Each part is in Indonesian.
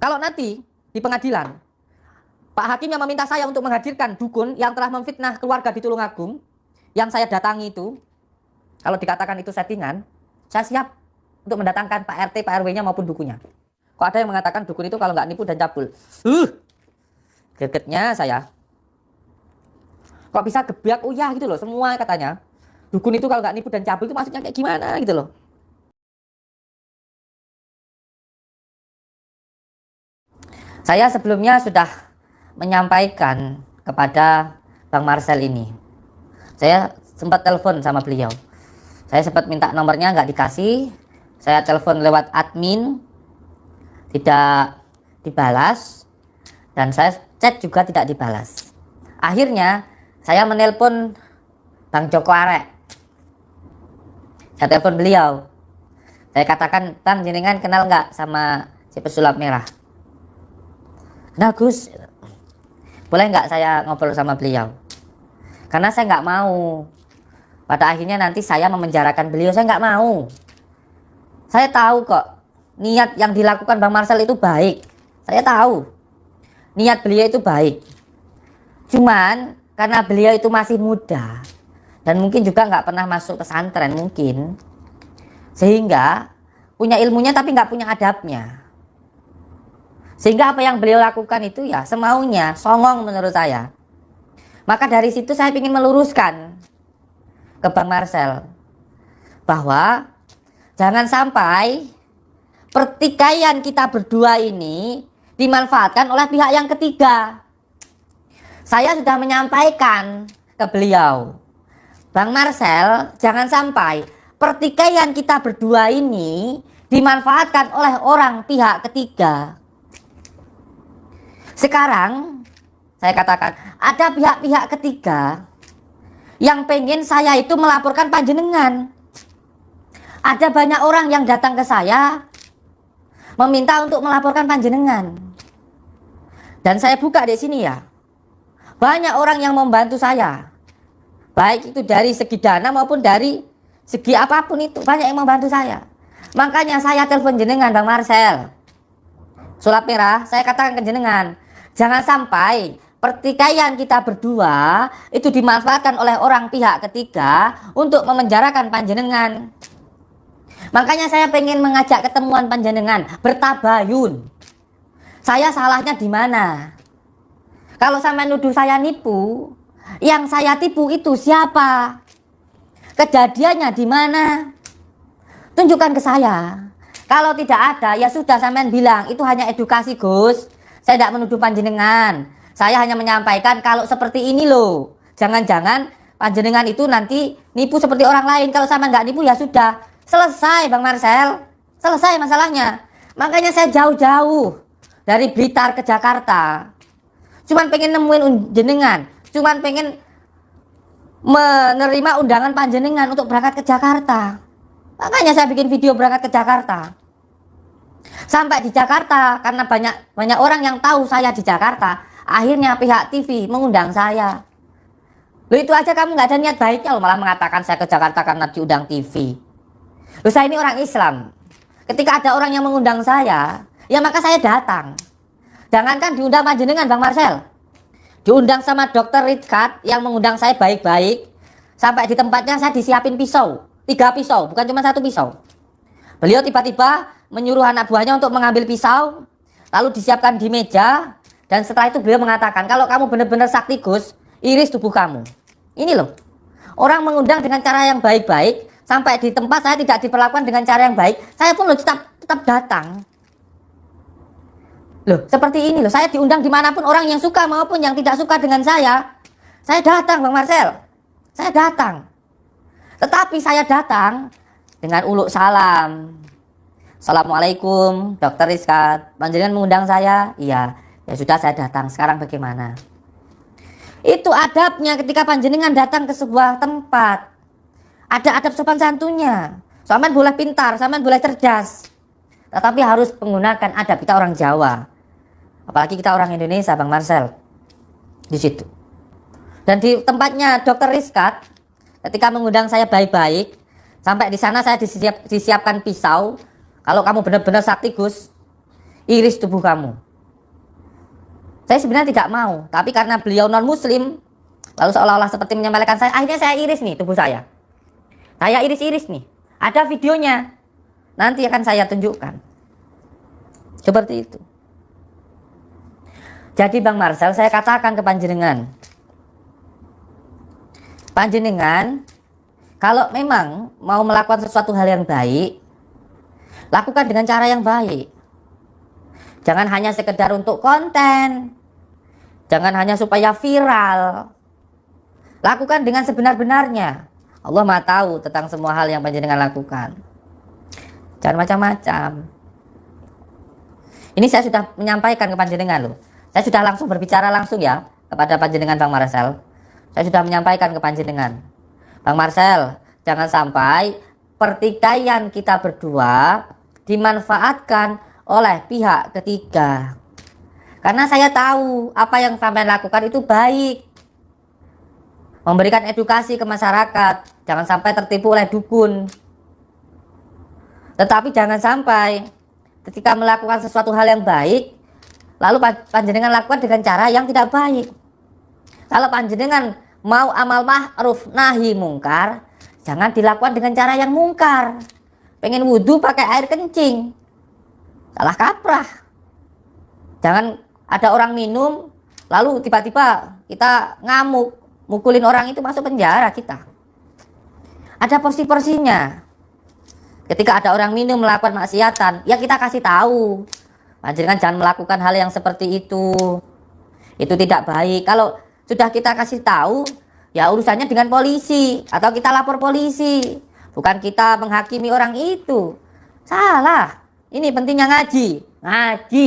Kalau nanti di pengadilan, Pak Hakim yang meminta saya untuk menghadirkan dukun yang telah memfitnah keluarga di Tulungagung, yang saya datangi itu, kalau dikatakan itu settingan, saya siap untuk mendatangkan Pak RT, Pak RW-nya maupun dukunnya. Kok ada yang mengatakan dukun itu kalau nggak nipu dan cabul? Gregetnya saya. Kok bisa gebiak uyah gitu loh, semua katanya. Dukun itu kalau nggak nipu dan cabul itu maksudnya kayak gimana gitu loh. Saya sebelumnya sudah menyampaikan kepada Bang Marcel ini. Saya sempat telepon sama beliau. Saya sempat minta nomornya, nggak dikasih. Saya telepon lewat admin, tidak dibalas. Dan saya chat juga tidak dibalas. Akhirnya saya menelpon Bang Joko Arek. Saya telepon beliau. Saya katakan, Bang, jenengan kenal nggak sama si pesulap merah? Kenal, Gus. Boleh nggak saya ngobrol sama beliau? Karena saya nggak mau pada akhirnya nanti saya memenjarakan beliau. Saya nggak mau. Saya tahu kok niat yang dilakukan Bang Marcel itu baik. Saya tahu niat beliau itu baik. Cuman karena beliau itu masih muda dan mungkin juga nggak pernah masuk pesantren mungkin, sehingga punya ilmunya tapi nggak punya adabnya. Sehingga apa yang beliau lakukan itu ya semaunya, songong menurut saya. Maka dari situ saya ingin meluruskan ke Bang Marcel bahwa jangan sampai pertikaian kita berdua ini dimanfaatkan oleh pihak yang ketiga. Saya sudah menyampaikan ke beliau, Bang Marcel, jangan sampai pertikaian kita berdua ini dimanfaatkan oleh orang pihak ketiga. Sekarang saya katakan ada pihak-pihak ketiga yang pengen saya itu melaporkan panjenengan. Ada banyak orang yang datang ke saya meminta untuk melaporkan panjenengan. Dan saya buka di sini ya. Banyak orang yang membantu saya. Baik itu dari segi dana maupun dari segi apapun itu, banyak yang membantu saya. Makanya saya telepon jenengan Bang Marcel. Sulap merah, saya katakan ke jenengan, jangan sampai pertikaian kita berdua itu dimanfaatkan oleh orang pihak ketiga untuk memenjarakan panjenengan. Makanya saya pengen mengajak ketemuan panjenengan, bertabayun. Saya salahnya di mana? Kalau sampai nuduh saya nipu, yang saya tipu itu siapa? Kejadiannya di mana? Tunjukkan ke saya. Kalau tidak ada, ya sudah sampean bilang itu hanya edukasi, Gus. Saya tidak menuduh panjenengan. Saya hanya menyampaikan kalau seperti ini loh. Jangan-jangan panjenengan itu nanti nipu seperti orang lain. Kalau sama nggak nipu ya sudah. Selesai Bang Marcel. Selesai masalahnya. Makanya saya jauh-jauh dari Blitar ke Jakarta. Cuman pengen nemuin jenengan. Cuman pengen menerima undangan panjenengan untuk berangkat ke Jakarta. Makanya saya bikin video berangkat ke Jakarta. Sampai di Jakarta karena banyak orang yang tahu saya di Jakarta, akhirnya pihak TV mengundang saya. Loh itu aja kamu nggak ada niat baiknya loh, malah mengatakan saya ke Jakarta karena diundang TV. Loh saya ini orang Islam. Ketika ada orang yang mengundang saya, ya maka saya datang. Jangankan diundang panjenengan Bang Marcel, diundang sama Dokter Richard yang mengundang saya baik-baik. Sampai di tempatnya saya disiapin pisau, 3 pisau, bukan cuma 1 pisau. Beliau tiba-tiba menyuruh anak buahnya untuk mengambil pisau, lalu disiapkan di meja, dan setelah itu beliau mengatakan, kalau kamu benar-benar sakti Gus, iris tubuh kamu. Ini loh, orang mengundang dengan cara yang baik-baik, sampai di tempat saya tidak diperlakukan dengan cara yang baik, saya pun loh tetap datang. Loh, seperti ini loh, saya diundang dimanapun, orang yang suka maupun yang tidak suka dengan saya datang Bang Marcel, saya datang. Tetapi saya datang dengan uluk salam. Assalamualaikum, Dokter Rizkat. Panjenengan mengundang saya? Iya. Ya sudah saya datang. Sekarang bagaimana? Itu adabnya ketika panjenengan datang ke sebuah tempat. Ada adab sopan santunnya. Sampean boleh pintar, sampean boleh cerdas. Tetapi harus menggunakan adab, kita orang Jawa. Apalagi kita orang Indonesia, Bang Marcel. Di situ. Dan di tempatnya Dokter Rizkat, ketika mengundang saya baik-baik, sampai di sana saya disiapkan pisau. Kalau kamu benar-benar sakti Gus, iris tubuh kamu. Saya sebenarnya tidak mau, tapi karena beliau non muslim, lalu seolah-olah seperti menyepelekan saya, akhirnya saya iris nih tubuh saya. Saya iris-iris nih. Ada videonya. Nanti akan saya tunjukkan. Seperti itu. Jadi Bang Marcel, saya katakan ke panjenengan. Panjenengan, kalau memang mau melakukan sesuatu hal yang baik, lakukan dengan cara yang baik. Jangan hanya sekedar untuk konten. Jangan hanya supaya viral. Lakukan dengan sebenar-benarnya. Allah Maha tahu tentang semua hal yang panjenengan lakukan. Jangan macam-macam. Ini saya sudah menyampaikan ke panjenengan loh. Saya sudah langsung berbicara langsung ya kepada panjenengan Bang Marcel. Saya sudah menyampaikan ke panjenengan. Bang Marcel, jangan sampai pertikaian kita berdua dimanfaatkan oleh pihak ketiga. Karena saya tahu apa yang sampai lakukan itu baik. Memberikan edukasi ke masyarakat. Jangan sampai tertipu oleh dukun. Tetapi jangan sampai ketika melakukan sesuatu hal yang baik, lalu panjenengan lakukan dengan cara yang tidak baik. Kalau panjenengan mau amal ma'ruf nahi mungkar, jangan dilakukan dengan cara yang mungkar. Pengen wudhu pakai air kencing, salah kaprah. Jangan ada orang minum, lalu tiba-tiba kita ngamuk, mukulin orang, itu masuk penjara kita. Ada porsi-porsinya. Ketika ada orang minum melakukan maksiatan, ya kita kasih tahu. Panjenengan jangan melakukan hal yang seperti itu. Itu tidak baik. Kalau sudah kita kasih tahu, ya urusannya dengan polisi atau kita lapor polisi. Bukan kita menghakimi orang itu. Salah. Ini pentingnya ngaji. Ngaji.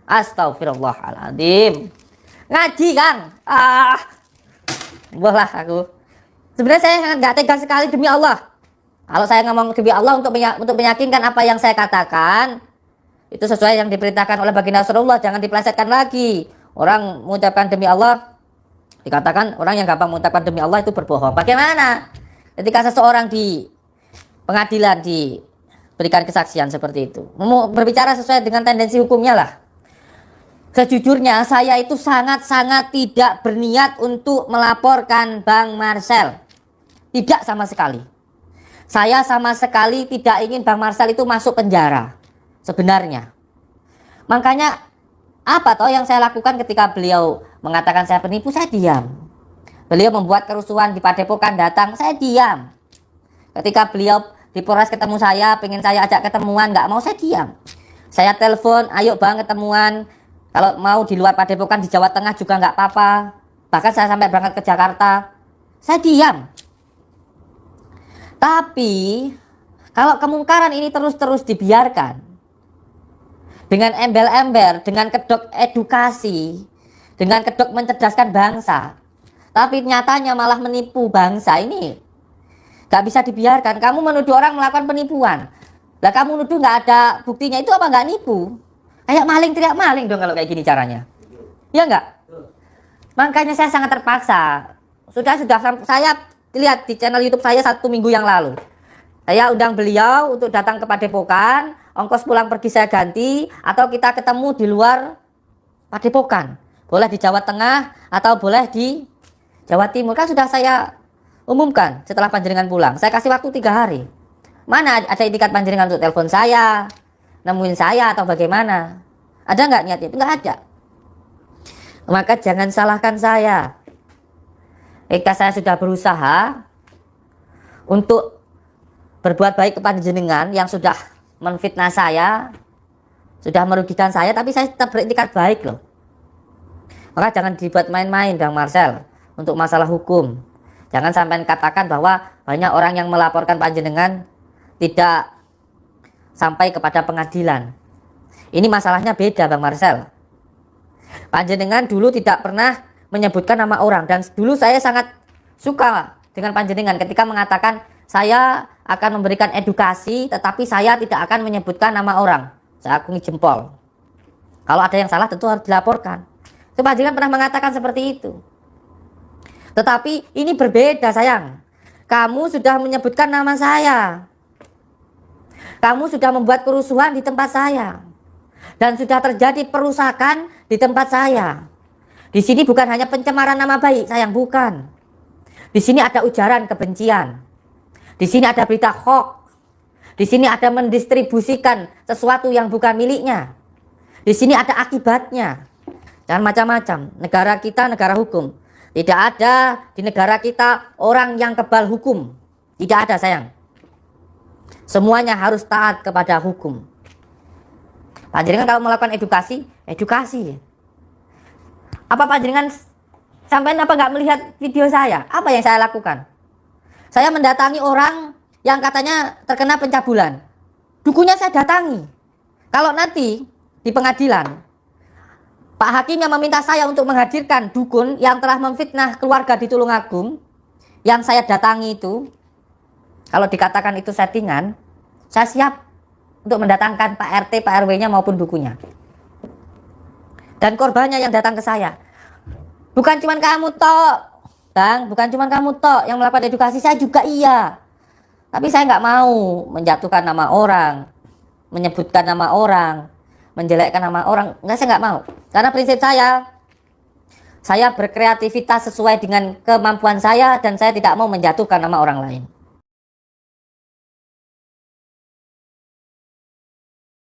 Astagfirullahaladzim. Ngaji, Kang. Boleh aku. Sebenarnya saya nggak tega sekali demi Allah. Kalau saya ngomong demi Allah untuk meyakinkan apa yang saya katakan, itu sesuai yang diperintahkan oleh baginda Rasulullah. Jangan dipelesetkan lagi. Orang mengucapkan demi Allah, dikatakan orang yang gampang mengucapkan demi Allah itu berbohong. Bagaimana ketika seseorang di pengadilan diberikan kesaksian seperti itu? Berbicara sesuai dengan tendensi hukumnya lah. Sejujurnya saya itu sangat-sangat tidak berniat untuk melaporkan Bang Marcel. Tidak sama sekali. Saya sama sekali tidak ingin Bang Marcel itu masuk penjara. Sebenarnya. Makanya apa toh yang saya lakukan ketika beliau mengatakan saya penipu, saya diam. Beliau membuat kerusuhan di Padepokan datang, saya diam. Ketika beliau di Polres ketemu saya, pengen saya ajak ketemuan, nggak mau, saya diam. Saya telepon, ayo Bang ketemuan. Kalau mau di luar Padepokan di Jawa Tengah juga nggak apa-apa. Bahkan saya sampai berangkat ke Jakarta, saya diam. Tapi kalau kemungkaran ini terus-terus dibiarkan dengan embel-embel, dengan kedok edukasi, dengan kedok mencerdaskan bangsa, tapi nyatanya malah menipu bangsa, ini nggak bisa dibiarkan. Kamu menuduh orang melakukan penipuan, lah kamu nuduh nggak ada buktinya, itu apa nggak nipu? Kayak maling teriak maling dong kalau kayak gini caranya. Ya enggak? Makanya saya sangat terpaksa. Sudah saya lihat di channel YouTube saya 1 minggu yang lalu. Saya undang beliau untuk datang ke Padepokan, ongkos pulang pergi saya ganti, atau kita ketemu di luar Padepokan. Boleh di Jawa Tengah atau boleh di Jawa Timur. Kan sudah saya umumkan setelah panjenengan pulang. Saya kasih waktu 3 hari. Mana ada itikat panjenengan untuk telepon saya, nemuin saya atau bagaimana? Ada nggak niatnya? Nggak ada. Maka jangan salahkan saya. Ketika saya sudah berusaha untuk berbuat baik kepada jenengan yang sudah menfitnah saya, sudah merugikan saya, tapi saya tetap beretikat baik loh. Maka jangan dibuat main-main Bang Marcel untuk masalah hukum. Jangan sampai katakan bahwa banyak orang yang melaporkan panjenengan tidak sampai kepada pengadilan. Ini masalahnya beda Bang Marcel. Panjenengan dulu tidak pernah menyebutkan nama orang, dan dulu saya sangat suka dengan panjenengan ketika mengatakan saya akan memberikan edukasi tetapi saya tidak akan menyebutkan nama orang. Saya akuni jempol. Kalau ada yang salah tentu harus dilaporkan. Itu panjenengan pernah mengatakan seperti itu. Tetapi ini berbeda sayang. Kamu sudah menyebutkan nama saya. Kamu sudah membuat kerusuhan di tempat saya. Dan sudah terjadi perusakan di tempat saya. Di sini bukan hanya pencemaran nama baik, sayang, bukan. Di sini ada ujaran kebencian. Di sini ada berita hoax. Di sini ada mendistribusikan sesuatu yang bukan miliknya. Di sini ada akibatnya. Dan macam-macam. Negara kita negara hukum. Tidak ada di negara kita orang yang kebal hukum. Tidak ada, sayang. Semuanya harus taat kepada hukum. Panjenengan kalau melakukan edukasi, edukasi. Apa panjenengan sampai apa nggak melihat video saya? Apa yang saya lakukan? Saya mendatangi orang yang katanya terkena pencabulan. Dukunya saya datangi. Kalau nanti di pengadilan, Pak Hakim yang meminta saya untuk menghadirkan dukun yang telah memfitnah keluarga di Tulungagung, yang saya datangi itu, kalau dikatakan itu settingan, saya siap untuk mendatangkan Pak RT, Pak RW-nya maupun dukunya. Dan korbannya yang datang ke saya. Bukan cuma kamu tok, Bang, bukan cuma kamu tok yang melakukan edukasi, saya juga iya. Tapi saya nggak mau menjatuhkan nama orang, menyebutkan nama orang, menjelekkan nama orang. Enggak, saya nggak mau. Karena prinsip saya berkreativitas sesuai dengan kemampuan saya dan saya tidak mau menjatuhkan nama orang lain.